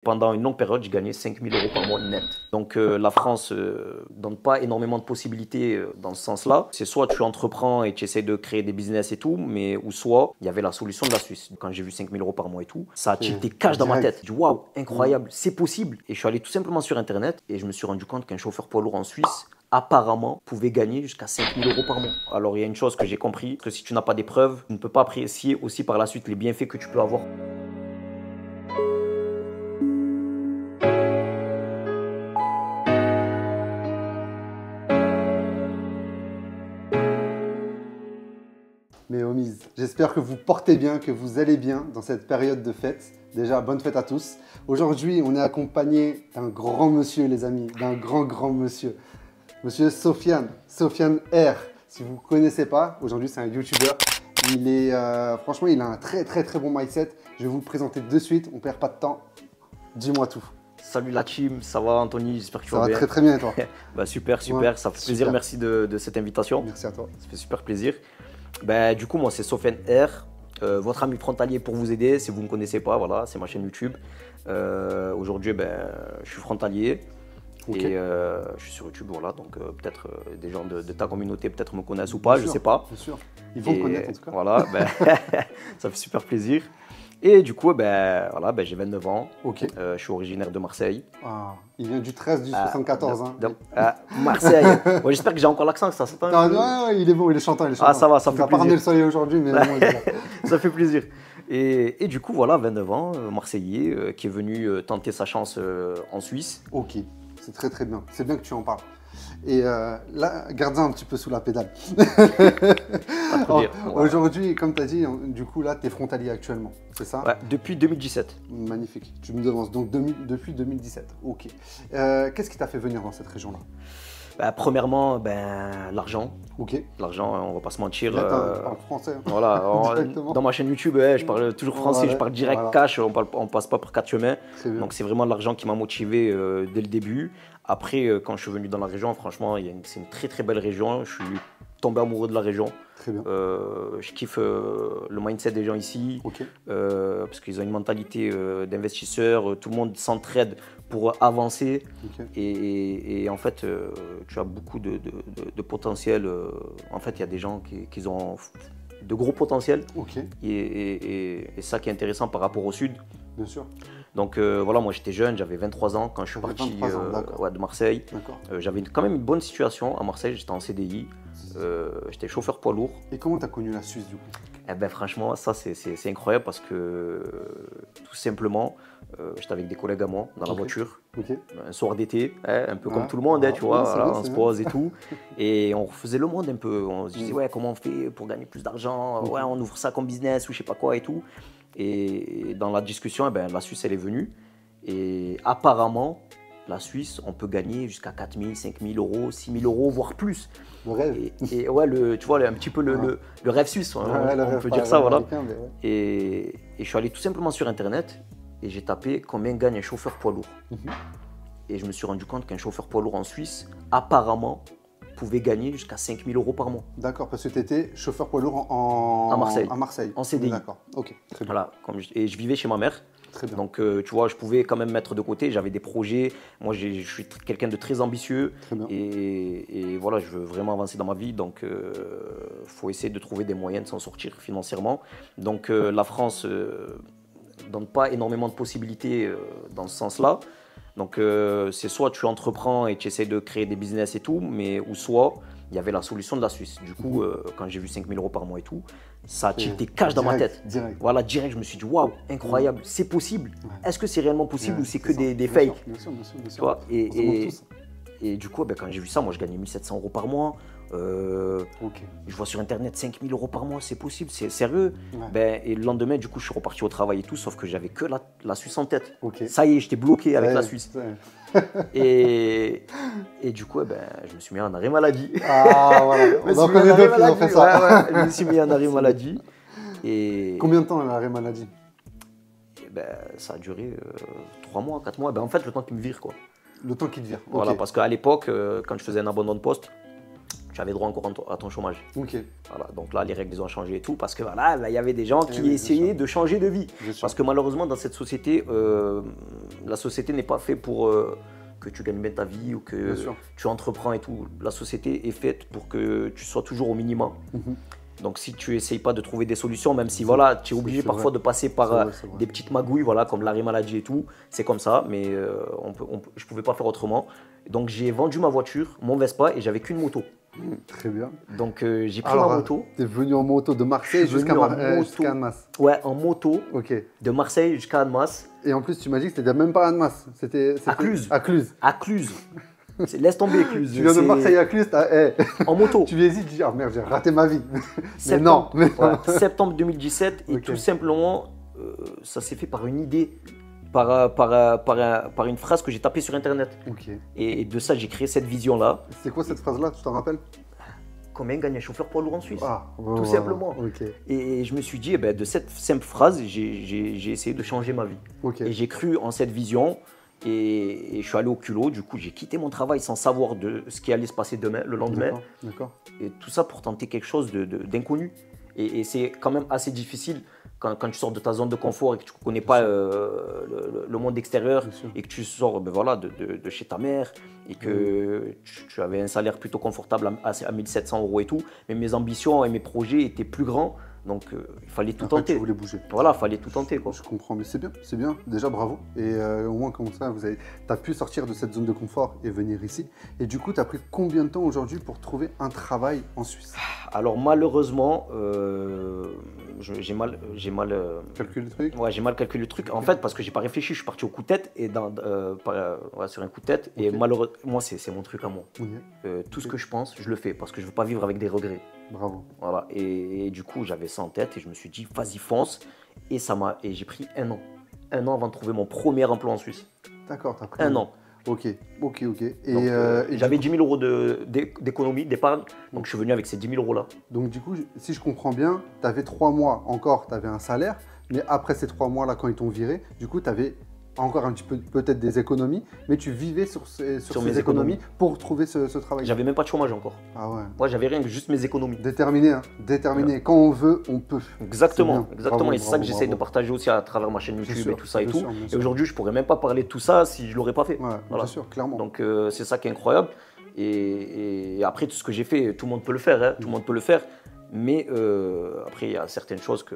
Pendant une longue période, j'ai gagné 5 000 € par mois net. Donc la France donne pas énormément de possibilités dans ce sens-là. C'est soit tu entreprends et tu essaies de créer des business et tout, mais ou soit il y avait la solution de la Suisse. Quand j'ai vu 5 000 € par mois et tout, ça a tilté cash dans ma tête. Je dis waouh, incroyable, c'est possible. Et je suis allé tout simplement sur Internet et je me suis rendu compte qu'un chauffeur poids lourd en Suisse, apparemment, pouvait gagner jusqu'à 5 000 € par mois. Alors il y a une chose que j'ai compris, que si tu n'as pas des preuves, tu ne peux pas apprécier aussi par la suite les bienfaits que tu peux avoir. Mes homies, j'espère que vous portez bien, que vous allez bien dans cette période de fête. Déjà, bonne fête à tous. Aujourd'hui, on est accompagné d'un grand monsieur, les amis, d'un grand monsieur. Monsieur Sofiane R. Si vous ne connaissez pas, aujourd'hui, c'est un YouTuber. Il est, franchement, il a un très bon mindset. Je vais vous le présenter de suite, on ne perd pas de temps. Dis-moi tout. Salut la team, ça va Anthony, j'espère que tu vas bien. Ça va très bien et toi? Bah, super, Ouais, ça fait plaisir, merci de cette invitation. Merci à toi. Ça fait super plaisir. Ben, du coup, moi, c'est Sofiane R, votre ami frontalier pour vous aider. Si vous ne me connaissez pas, voilà, c'est ma chaîne YouTube. Aujourd'hui, ben, je suis frontalier et je suis sur YouTube, voilà. Donc, peut-être des gens de ta communauté peut-être me connaissent ou pas, je ne sais pas. Bien sûr, ils vont me connaître en tout cas. Voilà, ben, ça fait super plaisir. Et du coup, ben, voilà, ben, j'ai 29 ans. Je suis originaire de Marseille. Ah, il vient du 13 du 74. Marseille. Ouais, j'espère que j'ai encore l'accent, ça. Non, il est bon, il est chantant. Ah, ça va, ça il fait va pas ramener plaisir. le soleil aujourd'hui, mais bon, il est là. Ça fait plaisir. Et du coup, voilà, 29 ans, Marseillais, qui est venu tenter sa chance en Suisse. Ok, c'est très bien. C'est bien que tu en parles. Et là, garde-en un petit peu sous la pédale. Aujourd'hui, comme tu as dit, du coup, là, tu es frontalier actuellement, c'est ça? Ouais, depuis 2017. Magnifique, tu me devances. Donc, depuis 2017, ok. Qu'est-ce qui t'a fait venir dans cette région-là? Bah, premièrement, ben, l'argent. Ok. L'argent, on va pas se mentir. Tu parles français. Voilà, dans ma chaîne YouTube, je parle toujours français, je parle direct cash, on passe pas par quatre chemins. Donc c'est vraiment l'argent qui m'a motivé dès le début. Après, quand je suis venu dans la région, franchement, c'est une très belle région. Je suis tombé amoureux de la région. Très bien. Je kiffe le mindset des gens ici, parce qu'ils ont une mentalité d'investisseurs, tout le monde s'entraide pour avancer. Et en fait, tu as beaucoup de potentiel. En fait, il y a des gens qui ont de gros potentiels. Et ça qui est intéressant par rapport au sud. Bien sûr. Donc voilà, moi j'étais jeune, j'avais 23 ans quand je suis parti de Marseille. J'avais quand même une bonne situation à Marseille, j'étais en CDI, j'étais chauffeur poids lourd. Et comment tu as connu la Suisse du coup? Eh ben, franchement, ça c'est incroyable parce que tout simplement, j'étais avec des collègues à moi dans la voiture, un soir d'été, un peu comme tout le monde, tu vois, voilà, on se pose et tout. Et on refaisait le monde un peu, on se disait ouais, comment on fait pour gagner plus d'argent, ouais, on ouvre ça comme business ou je sais pas quoi et tout. Et dans la discussion, eh ben, la Suisse elle est venue et apparemment la Suisse on peut gagner jusqu'à 4 000, 5 000 €, 6 000 € voire plus. Le rêve. Et ouais, tu vois un petit peu le rêve suisse, on peut dire ça, voilà. Et je suis allé tout simplement sur Internet et j'ai tapé combien gagne un chauffeur poids lourd. Et je me suis rendu compte qu'un chauffeur poids lourd en Suisse apparemment pouvait gagner jusqu'à 5 000 € par mois. D'accord, parce que tu étais chauffeur poids lourd à Marseille. En CDI. D'accord, ok, très bien. Voilà, et je vivais chez ma mère. Très bien. Donc, tu vois, je pouvais quand même mettre de côté. J'avais des projets. Moi, je suis quelqu'un de très ambitieux. Très bien. Et voilà, je veux vraiment avancer dans ma vie. Donc, il faut essayer de trouver des moyens de s'en sortir financièrement. Donc, la France donne pas énormément de possibilités dans ce sens-là. Donc, c'est soit tu entreprends et tu essaies de créer des business et tout, mais ou soit il y avait la solution de la Suisse. Du coup, quand j'ai vu 5 000 € par mois et tout, ça a tilté cash dans ma tête. Voilà, direct, je me suis dit waouh, incroyable, c'est possible. Est-ce que c'est réellement possible ou c'est que des fakes? Bien sûr. Tu vois, et du coup, ben, quand j'ai vu ça, moi je gagnais 1 700 € par mois. Je vois sur internet 5 000 € par mois, c'est possible, c'est sérieux. Ben, et le lendemain, du coup, je suis reparti au travail et tout, sauf que j'avais que la Suisse en tête. Ça y est, j'étais bloqué avec la Suisse. Et du coup, ben, je me suis mis en arrêt maladie. Ah voilà, on en connaît d'autres qui ont fait ça. Je me suis mis en arrêt maladie. Et combien de temps l'arrêt maladie? Ben, ça a duré 3 mois, 4 mois. Ben, en fait, le temps qu'il me vire, quoi. Le temps qu'il te vire. Voilà, parce qu'à l'époque, quand je faisais un abandon de poste, tu tu avais droit encore à ton chômage. Ok. Voilà, donc là, les règles ils ont changé et tout parce que voilà, là, il y avait des gens qui oui, essayaient de changer de vie. Bien sûr. Parce que malheureusement, dans cette société, la société n'est pas faite pour que tu gagnes bien ta vie ou Bien que sûr. tu entreprends et tout. La société est faite pour que tu sois toujours au minimum. Mhm. Donc si tu n'essayes pas de trouver des solutions, même si voilà, tu es obligé c'est parfois vrai. de passer par C'est vrai, c'est vrai. des petites magouilles, voilà, comme l'arrêt maladie et tout, c'est comme ça, mais je ne pouvais pas faire autrement. Donc j'ai vendu ma voiture, mon Vespa, et j'avais qu'une moto. Très bien. Donc j'ai pris Alors, ma moto. tu es venu en moto de Marseille Je suis jusqu'à venu en moto. jusqu'à Annemasse. Ouais, en moto, Ok. de Marseille jusqu'à Annemasse, Et en plus, tu m'as dit que c'était même pas Annemasse. C'était à Cluse. À Cluse. À Cluse. Laisse tomber Cluse. Tu viens de c'est- Marseille à Cluse, En moto. tu hésites, tu dis, oh merde, j'ai raté ma vie. Mais Septembre, non. ouais, septembre 2017, et Ok. tout simplement, ça s'est fait par une idée, par une phrase que j'ai tapée sur Internet. Ok. Et de ça, j'ai créé cette vision-là. C'est quoi cette phrase-là, tu t'en rappelles? Combien gagne un chauffeur poids lourd en Suisse? Ah, Tout simplement. Ok. Et je me suis dit, eh ben, de cette simple phrase, j'ai essayé de changer ma vie. Ok. Et j'ai cru en cette vision. Et je suis allé au culot. Du coup, j'ai quitté mon travail sans savoir de ce qui allait se passer demain, le lendemain. D'accord. D'accord. Et tout ça pour tenter quelque chose d'inconnu. Et c'est quand même assez difficile quand tu sors de ta zone de confort et que tu ne connais pas le monde extérieur Bien sûr. et que tu sors ben voilà, de chez ta mère et que tu avais un salaire plutôt confortable à 1700 € et tout. Mais mes ambitions et mes projets étaient plus grands. Donc il fallait tout Après, tenter. tu voulais bouger. Voilà, il fallait tout tenter, quoi. Je comprends, mais c'est bien, c'est bien. Déjà, bravo. Et au moins, comme ça, tu as pu sortir de cette zone de confort et venir ici. Et du coup, tu as pris combien de temps aujourd'hui pour trouver un travail en Suisse? Alors malheureusement, j'ai mal Calcule le truc. ouais, j'ai mal calculé le truc. En fait, parce que j'ai pas réfléchi, je suis parti au coup de tête et ouais, sur un coup de tête. Et Ok. malheureusement, moi, c'est mon truc à moi. Ok. Tout ce que je pense, je le fais parce que je veux pas vivre avec des regrets. Bravo. Voilà. Et du coup, j'avais ça en tête et je me suis dit, vas-y, fonce. Et j'ai pris 1 an. 1 an avant de trouver mon premier emploi en Suisse. D'accord, tu as pris 1 an. Ok, ok, ok. Et, Donc, et j'avais du 10 000 € d'économie, d'épargne. Donc, je suis venu avec ces 10 000 € là. Donc du coup, si je comprends bien, tu avais 3 mois encore, tu avais un salaire, mais après ces 3 mois-là, quand ils t'ont viré, du coup, tu avais encore un petit peu peut-être des économies, mais tu vivais sur ces mes économies économies. pour trouver ce travail. J'avais même pas de chômage encore. Ah ouais. Moi, j'avais rien que juste mes économies. Déterminé, hein. Déterminé. Quand on veut, on peut. Exactement, C'est bien. exactement. Bravo, et c'est ça bravo, que j'essaye de bravo. partager aussi à travers ma chaîne Bien YouTube sûr, et tout ça et bien tout. sûr, bien Et sûr. aujourd'hui, je pourrais même pas parler de tout ça si je l'aurais pas fait. Ouais, Voilà. bien sûr, clairement. Donc c'est ça qui est incroyable. Et après, tout ce que j'ai fait, tout le monde peut le faire. Hein, tout le monde peut le faire. Mais après, il y a certaines choses que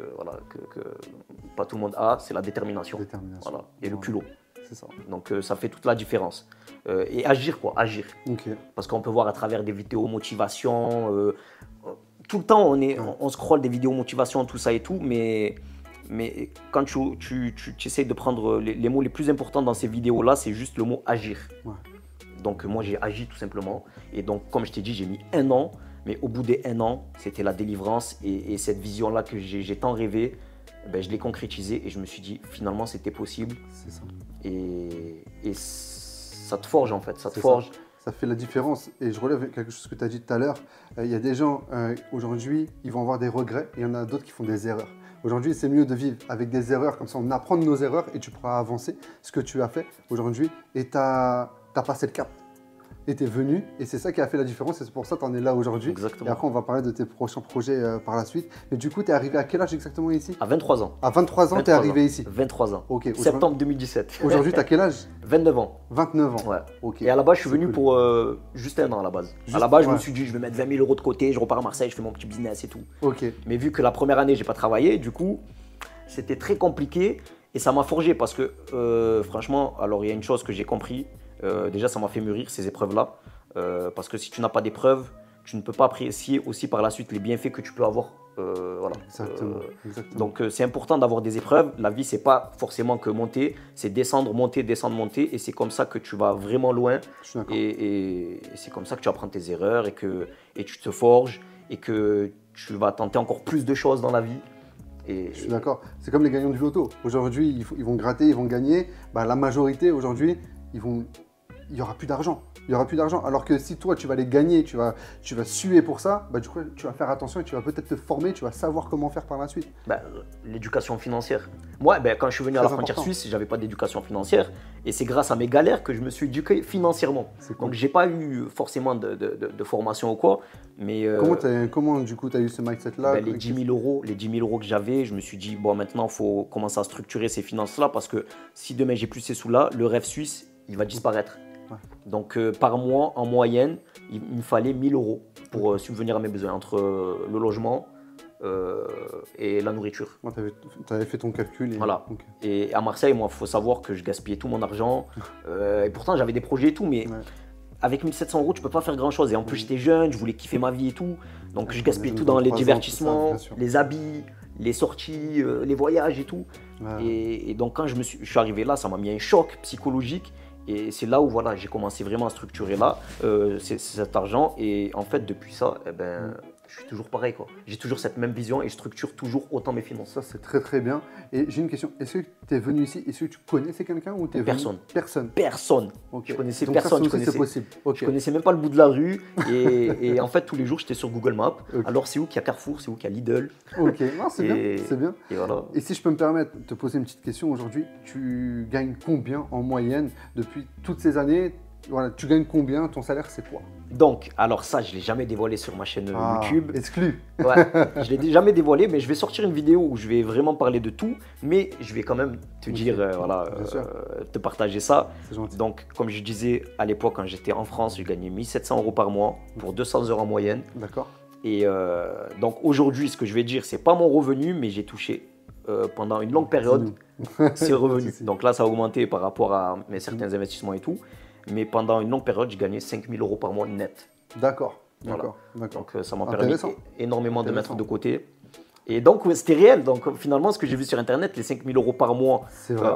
pas tout le monde a. C'est la détermination. Détermination. Voilà. Et le Ouais. culot. C'est ça. Donc ça fait toute la différence. Et agir, quoi. Agir. Ok. Parce qu'on peut voir à travers des vidéos motivation. Tout le temps, on scrolle des vidéos motivation, tout ça et tout. Mais quand tu essayes de prendre les mots les plus importants dans ces vidéos-là, c'est juste le mot agir. Ouais. Donc moi, j'ai agi tout simplement. Et donc, comme je t'ai dit, j'ai mis 1 an. Mais au bout des 1 an, c'était la délivrance. Et cette vision-là que j'ai tant rêvé, ben, je l'ai concrétisée. Et je me suis dit, finalement, c'était possible. C'est ça. Et ça te forge en fait, ça te C'est forge. Ça fait la différence. Et je relève quelque chose que tu as dit tout à l'heure. Il y a des gens, aujourd'hui, ils vont avoir des regrets. Et il y en a d'autres qui font des erreurs. Aujourd'hui, c'est mieux de vivre avec des erreurs. Comme ça, on apprend de nos erreurs et tu pourras avancer. Ce que tu as fait aujourd'hui. Et tu as passé le cap. Et tu es venu. Et c'est ça qui a fait la différence. Et c'est pour ça que tu en es là aujourd'hui. Exactement. Et après, on va parler de tes prochains projets par la suite. Mais du coup, tu es arrivé à quel âge exactement ici? À 23 ans. À 23 ans, tu es 23 arrivé ans. ici. 23 ans. Ok. Septembre 2017. Aujourd'hui, tu as quel âge? 29 ans. 29 ans. Ouais. Ok. Et à la base, je suis C'est venu cool. pour juste 1 an à la base. Juste- à la base, je ouais. me suis dit, je vais mettre 20 000 € de côté, je repars à Marseille, je fais mon petit business et tout. Ok. Mais vu que la première année, j'ai pas travaillé, du coup, c'était très compliqué et ça m'a forgé parce que franchement, alors il y a une chose que j'ai compris. Déjà, ça m'a fait mûrir ces épreuves-là. Parce que si tu n'as pas d'épreuves, tu ne peux pas apprécier aussi par la suite les bienfaits que tu peux avoir. Voilà. Exactement. Exactement. Donc c'est important d'avoir des épreuves. La vie, c'est pas forcément que monter, c'est descendre, monter. Et c'est comme ça que tu vas vraiment loin. Je suis d'accord. Et c'est comme ça que tu apprends tes erreurs et tu te forges et que tu vas tenter encore plus de choses dans la vie. Et, Je suis d'accord. C'est comme les gagnants du loto. Aujourd'hui, ils vont gratter, ils vont gagner. Bah, la majorité, aujourd'hui, ils vont il n'y aura plus d'argent. Il n'y aura plus d'argent. Alors que si toi, tu vas les gagner, tu vas suer pour ça, bah, du coup, tu vas faire attention et tu vas peut-être te former, tu vas savoir comment faire par la suite. Ben, l'éducation financière. Moi, ben, quand je suis venu à la frontière suisse, j'avais pas d'éducation financière. Et c'est grâce à mes galères que je me suis éduqué financièrement. Cool. Donc, j'ai pas eu forcément de formation ou quoi. Mais, comment du coup, tu as eu ce mindset-là? Ben, les 10 000 euros que j'avais, je me suis dit, bon, maintenant, il faut commencer à structurer ces finances-là parce que si demain, j'ai plus ces sous-là, le rêve suisse, il va disparaître. Ouais. Donc, par mois, en moyenne, il me fallait 1 000 euros pour subvenir à mes besoins entre le logement et la nourriture. Ouais, tu avais fait ton calcul. Voilà. Okay. Et à Marseille, moi, il faut savoir que je gaspillais tout mon argent. Et pourtant, j'avais des projets et tout, mais avec 1 700 euros, tu peux pas faire grand-chose. Et en plus, j'étais jeune, je voulais kiffer ma vie et tout. Donc, je gaspillais tout dans les divertissements, les habits, les sorties, les voyages et tout. Et donc, quand je suis arrivé là, ça m'a mis un choc psychologique. Et c'est là où voilà, j'ai commencé vraiment à structurer là, cet argent. Et en fait, depuis ça, eh ben, je suis toujours pareil, quoi. J'ai toujours cette même vision et je structure toujours autant mes finances. Ça, c'est très très bien. Et j'ai une question. Est-ce que tu es venu ici, est-ce que tu connaissais quelqu'un ou tu es Personne. Personne. Personne. Okay. Je connaissais donc personne. Ça, c'est possible. Okay. Je connaissais même pas le bout de la rue. Et en fait, tous les jours, j'étais sur Google Maps. Okay. Alors, c'est où qu'il y a Carrefour, c'est où qu'il y a Lidl. Ok, c'est bien. C'est bien. Et voilà. Et si je peux me permettre de te poser une petite question aujourd'hui, tu gagnes combien en moyenne depuis toutes ces années? Voilà, tu gagnes combien? Ton salaire, c'est quoi? Donc, alors ça, je ne l'ai jamais dévoilé sur ma chaîne YouTube. Exclu. Ouais, je ne l'ai jamais dévoilé, mais je vais sortir une vidéo où je vais vraiment parler de tout, mais je vais quand même te dire, voilà, te partager ça. C'est gentil. Donc, comme je disais à l'époque, quand j'étais en France, je gagnais 1 700 euros par mois pour 200 heures en moyenne. D'accord. Et donc, aujourd'hui, ce que je vais dire, c'est pas mon revenu, mais j'ai touché pendant une longue période ces revenus. Donc là, ça a augmenté par rapport à mes certains investissements et tout. Mais pendant une longue période, j'ai gagné 5 000 euros par mois net. D'accord. Voilà. Donc ça m'a permis énormément de mettre de côté. Et donc c'était réel. Donc finalement, ce que j'ai vu sur Internet, les 5 000 euros par mois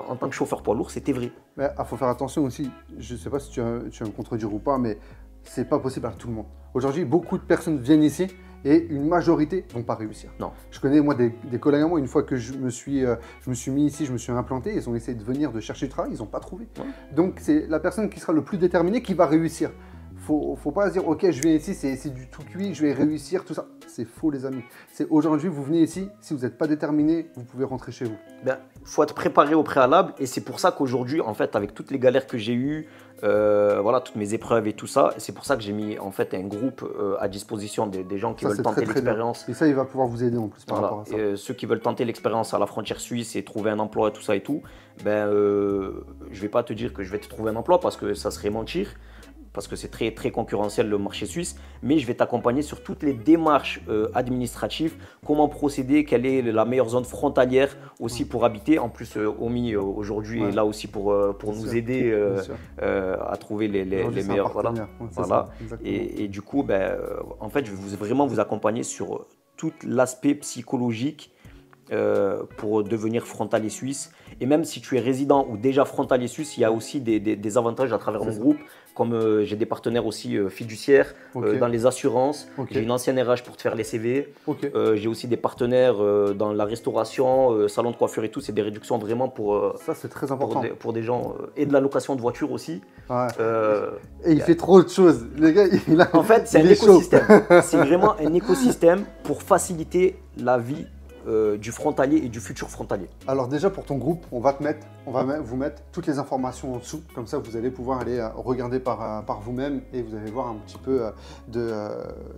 en tant que chauffeur poids lourd, c'était vrai. Mais il faut faire attention aussi. Je ne sais pas si tu vas me contredire ou pas, mais c'est pas possible à tout le monde. Aujourd'hui, beaucoup de personnes viennent ici et une majorité ne vont pas réussir. Non. Je connais moi des collègues à moi, une fois que je me suis mis ici, je me suis implanté, ils ont essayé de venir, de chercher du travail, ils n'ont pas trouvé. Ouais. Donc c'est la personne qui sera le plus déterminée qui va réussir. Faut pas se dire ok, je viens ici, c'est du tout cuit, je vais réussir, tout ça. C'est faux les amis. C'est aujourd'hui, vous venez ici, si vous n'êtes pas déterminé, vous pouvez rentrer chez vous. Ben, faut être préparé au préalable et c'est pour ça qu'aujourd'hui, en fait, avec toutes les galères que j'ai eues, voilà, toutes mes épreuves et tout ça, c'est pour ça que j'ai mis en fait un groupe à disposition des gens qui veulent tenter l'expérience. Et ça, il va pouvoir vous aider en plus par rapport à ça. Et, ceux qui veulent tenter l'expérience à la frontière suisse et trouver un emploi, tout ça et tout, ben, je vais pas te dire que je vais te trouver un emploi parce que ça serait mentir. Parce que c'est très, très concurrentiel le marché suisse, mais je vais t'accompagner sur toutes les démarches administratives, comment procéder, quelle est la meilleure zone frontalière aussi pour habiter. En plus, Omi aujourd'hui est là aussi pour nous aider à trouver les meilleurs. Voilà. Et du coup, ben, en fait, je vais vraiment vous accompagner sur tout l'aspect psychologique pour devenir frontalier suisse. Et même si tu es résident ou déjà frontalier suisse, il y a aussi des avantages à travers mon groupe, comme j'ai des partenaires aussi fiduciaires dans les assurances. J'ai une ancienne RH pour te faire les CV. J'ai aussi des partenaires dans la restauration, salon de coiffure et tout. C'est des réductions vraiment pour, ça, c'est très important. Pour des gens. Et de la location de voiture aussi. Ouais. Et il fait trop de choses. Les gars, en fait, c'est un écosystème. C'est vraiment un écosystème pour faciliter la vie du frontalier et du futur frontalier. Alors déjà pour ton groupe, on va vous mettre toutes les informations en dessous, comme ça vous allez pouvoir aller regarder par vous-même et vous allez voir un petit peu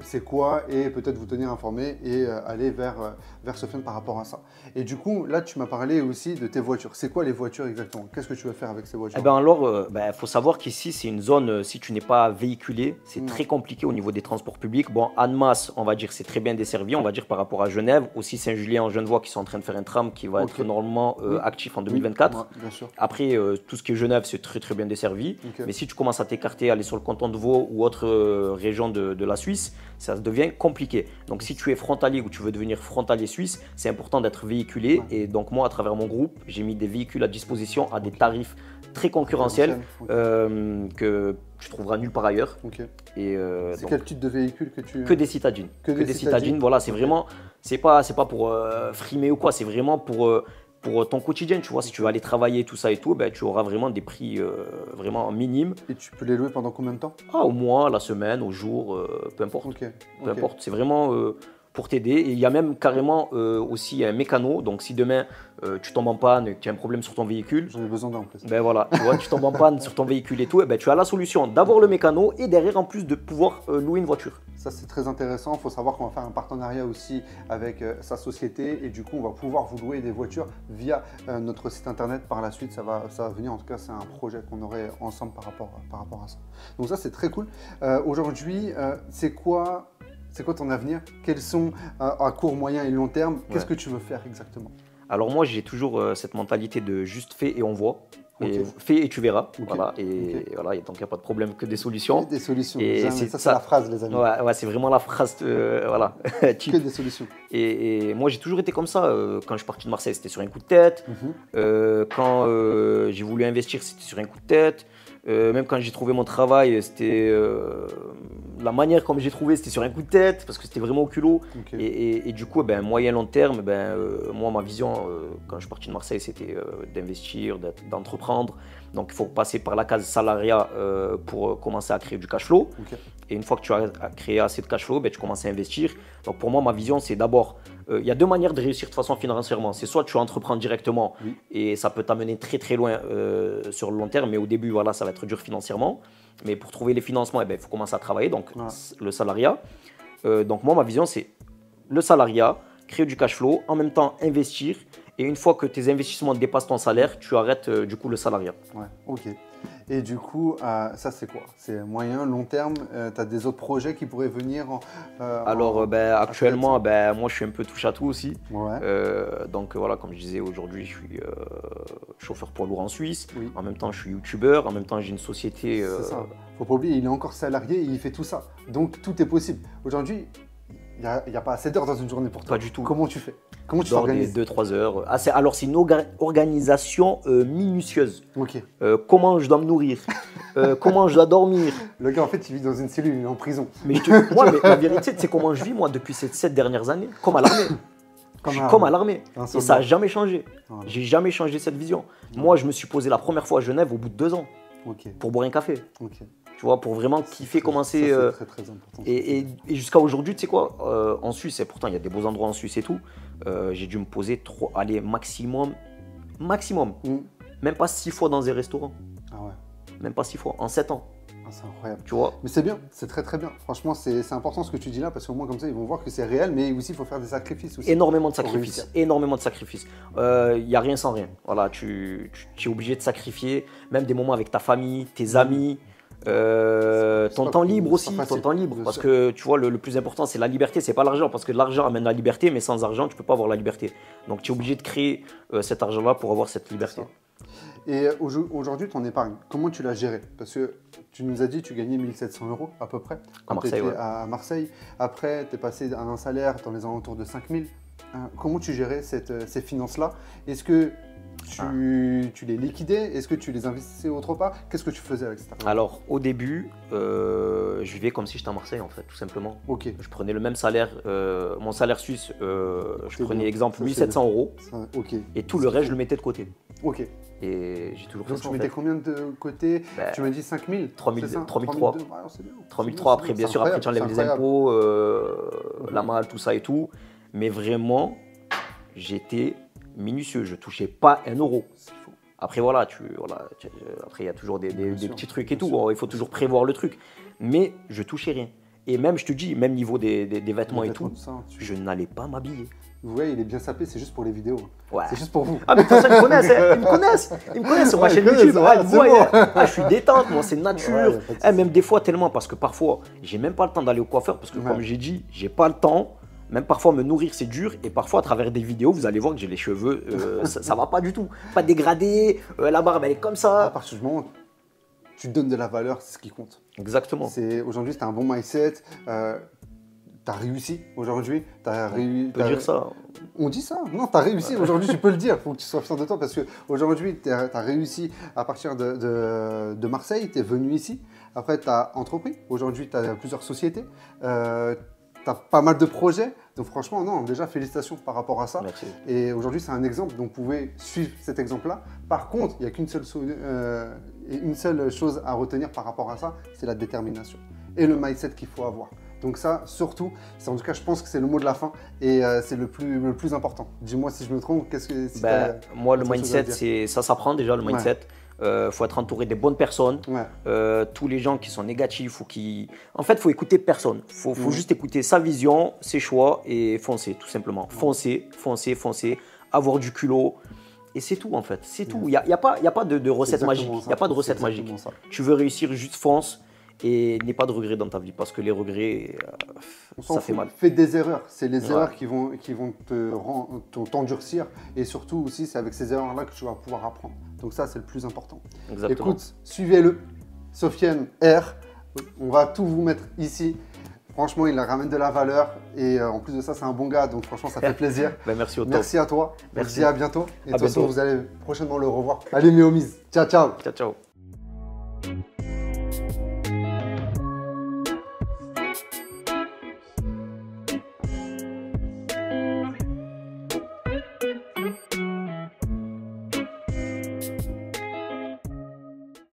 c'est quoi et peut-être vous tenir informé et aller vers Sofiane par rapport à ça. Et du coup, là tu m'as parlé aussi de tes voitures. C'est quoi les voitures exactement? Qu'est-ce que tu veux faire avec ces voitures? Eh ben alors, faut savoir qu'ici c'est une zone, si tu n'es pas véhiculé, c'est très compliqué au niveau des transports publics. Bon, Annemasse, on va dire c'est très bien desservi, on va dire par rapport à Genève, aussi Saint-Julien en Genevois qui sont en train de faire un tram qui va être normalement actif en 2024. Bien sûr. Après, tout ce qui est Genève, c'est très très bien desservi. Mais si tu commences à t'écarter, aller sur le canton de Vaud ou autre région de la Suisse, ça devient compliqué. Donc si tu es frontalier ou tu veux devenir frontalier suisse, c'est important d'être véhiculé. Et donc moi, à travers mon groupe, j'ai mis des véhicules à disposition à des tarifs très concurrentiels que tu trouveras nulle part ailleurs. Et c'est quel type de véhicule que tu... Que des citadines. Que des citadines. Voilà, c'est vraiment... C'est pas pour frimer ou quoi, c'est vraiment pour pour ton quotidien, tu vois. Si tu vas aller travailler, tout ça et tout, ben, tu auras vraiment des prix vraiment minimes. Et tu peux les louer pendant combien de temps? Ah, au mois, la semaine, au jour, peu importe. Ok. Peu importe. C'est vraiment pour t'aider. Et il y a même carrément aussi un mécano. Donc si demain tu tombes en panne et que tu as un problème sur ton véhicule, J'en ai besoin d'un en plus. ben voilà, tu vois, tu tombes en panne sur ton véhicule et tout, et ben tu as la solution d'avoir le mécano et derrière en plus de pouvoir louer une voiture. Ça, c'est très intéressant. Il faut savoir qu'on va faire un partenariat aussi avec sa société. Et du coup, on va pouvoir vous louer des voitures via notre site internet. Par la suite, ça va venir. En tout cas, c'est un projet qu'on aurait ensemble par rapport à ça. Donc ça, c'est très cool. Aujourd'hui, c'est quoi ton avenir? Quels sont à court, moyen et long terme? Qu'est-ce que tu veux faire exactement? Alors moi, j'ai toujours cette mentalité de juste fais et on voit. Et Ok. fais et tu verras. Ok. Voilà. Et voilà, donc il n'y a pas de problème que des solutions. Des solutions. Et Jamais. Ça, c'est la phrase, les amis. Ouais, c'est vraiment la phrase, voilà. Que des solutions. Et moi, j'ai toujours été comme ça. Quand je suis parti de Marseille, c'était sur un coup de tête. Quand j'ai voulu investir, c'était sur un coup de tête. Même quand j'ai trouvé mon travail, c'était la manière comme j'ai trouvé, c'était sur un coup de tête parce que c'était vraiment au culot. Ok. Et du coup, ben, moyen long terme, ben, moi, ma vision, quand je suis parti de Marseille, c'était d'investir, d'entreprendre. Donc, il faut passer par la case salariat pour commencer à créer du cash flow. Ok. Et une fois que tu as créé assez de cash flow, ben, tu commences à investir. Donc, pour moi, ma vision, c'est d'abord, il y a deux manières de réussir de façon financièrement. C'est soit tu entreprends directement et ça peut t'amener très très loin sur le long terme, mais au début, voilà, ça va être dur financièrement. Mais pour trouver les financements, eh ben, il faut commencer à travailler, donc le salariat. Donc moi, ma vision, c'est le salariat, créer du cash flow, en même temps investir. Et une fois que tes investissements dépassent ton salaire, tu arrêtes du coup le salariat. Ouais, ok. Et du coup, ça c'est quoi? C'est moyen, long terme? Tu as des autres projets qui pourraient venir Alors actuellement, moi je suis un peu touche à tout aussi. Ouais. Donc voilà, comme je disais, aujourd'hui je suis chauffeur poids lourd en Suisse. Oui. En même temps, je suis youtubeur. En même temps, j'ai une société. C'est ça. Faut pas oublier, il est encore salarié et il fait tout ça. Donc tout est possible. Aujourd'hui, il n'y a pas assez d'heures dans une journée pour toi. Pas du tout. Comment tu fais? Comment tu Je dors des t'organises? 2-3 heures. Ah, alors, c'est une organisation minutieuse. Ok. Comment je dois me nourrir, comment je dois dormir. Le gars, en fait, il vit dans une cellule, il est en prison. Mais, moi, mais la vérité, tu sais comment je vis, moi, depuis ces 7 dernières années? Comme à l'armée. Je suis comme à l'armée. Et ça n'a jamais changé. Voilà. J'ai jamais changé cette vision. Moi, je me suis posé la première fois à Genève au bout de 2 ans Ok. pour boire un café. Ok. Tu vois, pour vraiment kiffer, commencer. Ça, c'est très important. Et jusqu'à aujourd'hui, tu sais quoi, en Suisse, et pourtant il y a des beaux endroits en Suisse et tout, j'ai dû me poser maximum, même pas 6 fois dans des restaurants. Ah ouais. Même pas 6 fois, en 7 ans, Ah, c'est incroyable. tu vois. Mais c'est bien, c'est très très bien. Franchement, c'est important ce que tu dis là parce qu'au moins comme ça, ils vont voir que c'est réel, mais aussi il faut faire des sacrifices aussi. Énormément de Pour sacrifices, réussir. énormément de sacrifices. Il n'y a rien sans rien. Voilà, tu es obligé de sacrifier, même des moments avec ta famille, tes amis. Ton temps libre aussi, ton temps libre, parce que tu vois, le plus important c'est la liberté, c'est pas l'argent, parce que l'argent amène la liberté, mais sans argent tu peux pas avoir la liberté. Donc tu es obligé de créer cet argent-là pour avoir cette liberté. Et aujourd'hui, ton épargne, comment tu l'as gérée? Parce que tu nous as dit que tu gagnais 1 700 € à peu près quand tu étais à Marseille. Après, tu es passé à un salaire dans les alentours de 5 000. Comment tu gérais ces finances-là? Est-ce que tu les liquidais? Est-ce que tu les investissais autre part? Qu'est-ce que tu faisais avec cet argent? Alors au début, je vivais comme si j'étais à Marseille en fait, tout simplement. Ok. Je prenais le même salaire, mon salaire suisse, je prenais exemple 1 700 €, Ok. et tout le reste je le mettais de côté. Ok. Et j'ai toujours fait Donc ça tu en mettais fait. combien de côté? Tu m'as dit 5 000? 3 303. 3003, après bien sûr, après tu enlèves les incroyable. impôts, la malle, tout ça et tout. Mais vraiment, j'étais minutieux, je touchais pas 1 euro. Après voilà, après il y a toujours des petits trucs et tout, il faut toujours prévoir le truc. Mais je touchais rien. Et même, je te dis, même niveau des vêtements et tout, je n'allais pas m'habiller. Vous voyez, il est bien sapé, c'est juste pour les vidéos. Ouais. C'est juste pour vous. Ah mais de toute façon, ils me connaissent, hein. Ils me connaissent sur ma chaîne YouTube. Ils me voient, hein. Je suis détente, moi c'est nature. Même des fois tellement, parce que parfois, j'ai même pas le temps d'aller au coiffeur, parce que comme j'ai dit, j'ai pas le temps. Même parfois me nourrir c'est dur, et parfois à travers des vidéos vous allez voir que j'ai les cheveux, ça va pas du tout, pas dégradé, la barbe elle est comme ça. À partir du moment où tu donnes de la valeur, c'est ce qui compte. Exactement. Aujourd'hui tu as un bon mindset, tu as réussi aujourd'hui. On peut dire ça. On dit ça. Non, tu as réussi aujourd'hui, tu peux le dire. Il faut que tu sois fier de toi parce qu'aujourd'hui, tu as réussi à partir de Marseille, tu es venu ici. Après, tu as entrepris. Aujourd'hui, tu as plusieurs sociétés. Tu as pas mal de projets. Donc franchement, non, déjà félicitations par rapport à ça. Merci. Et aujourd'hui, c'est un exemple, donc vous pouvez suivre cet exemple-là. Par contre, il n'y a une seule chose à retenir par rapport à ça, c'est la détermination et le mindset qu'il faut avoir. Donc ça, surtout, en tout cas, je pense que c'est le mot de la fin et c'est le plus important. Dis-moi si je me trompe, qu'est-ce que… Si moi, le mindset, ça s'apprend déjà, le mindset. Faut être entouré des bonnes personnes. Tous les gens qui sont négatifs ou qui… En fait, il faut écouter personne. Il faut juste écouter sa vision, ses choix et foncer, tout simplement. Foncer, avoir du culot. Et c'est tout, en fait. C'est tout. Il n'y a pas de recette magique. Il n'y a pas de recette magique. Tu veux réussir, juste fonce. Et n'aie pas de regrets dans ta vie, parce que les regrets, ça fait mal. Fais des erreurs, c'est les erreurs qui vont t'endurcir, et surtout aussi, c'est avec ces erreurs-là que tu vas pouvoir apprendre. Donc ça, c'est le plus important. Exactement. Écoute, suivez-le, Sofiane R, on va tout vous mettre ici. Franchement, il ramène de la valeur, et en plus de ça, c'est un bon gars, donc franchement, ça fait plaisir. Merci au top. Merci à toi, merci à bientôt, et de toute façon, vous allez prochainement le revoir. Allez, mes homies, ciao, ciao. Ciao, ciao.